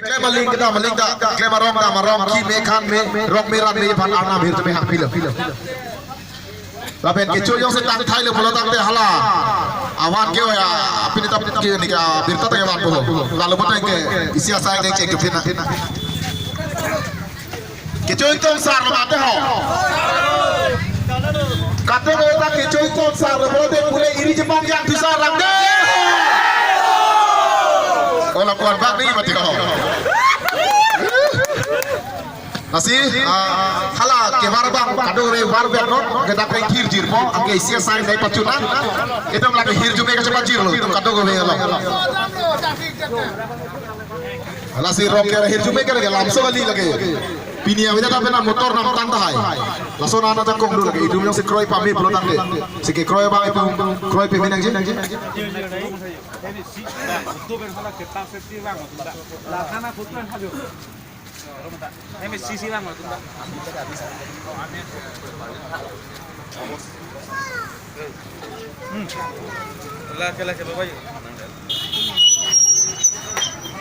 Klem maling kita maling tak klem marong ki me khan me rong me ran me phan ana bhir me hak philo la pen ke choyong se tang thai le bola tang te hala awan ke ya apni tap ke ni ka birta te wan bolo la lo bata ke isia sai ke chek phina ke choy tong sar ma te ho kate go ta ke choy tong sar bola te pure iri jepang yang bisa rang de ola kuan bak ni mati ho nasi hala ke barbang kado re barbang no ke dak hir jir mo angke isia sai dai pacuna itu lagi hir jume ke cepat jir lo itu kado go lo hala si rok ke hir jume ke lagi lamso kali lagi pinia wida ta pena motor nam tan ta hai laso na ta kong lagi itu yang si kroi pami bolo tang de si ke kroi bang itu kroi pe menang je Em sisi lang mo tunda. Laki-laki babae.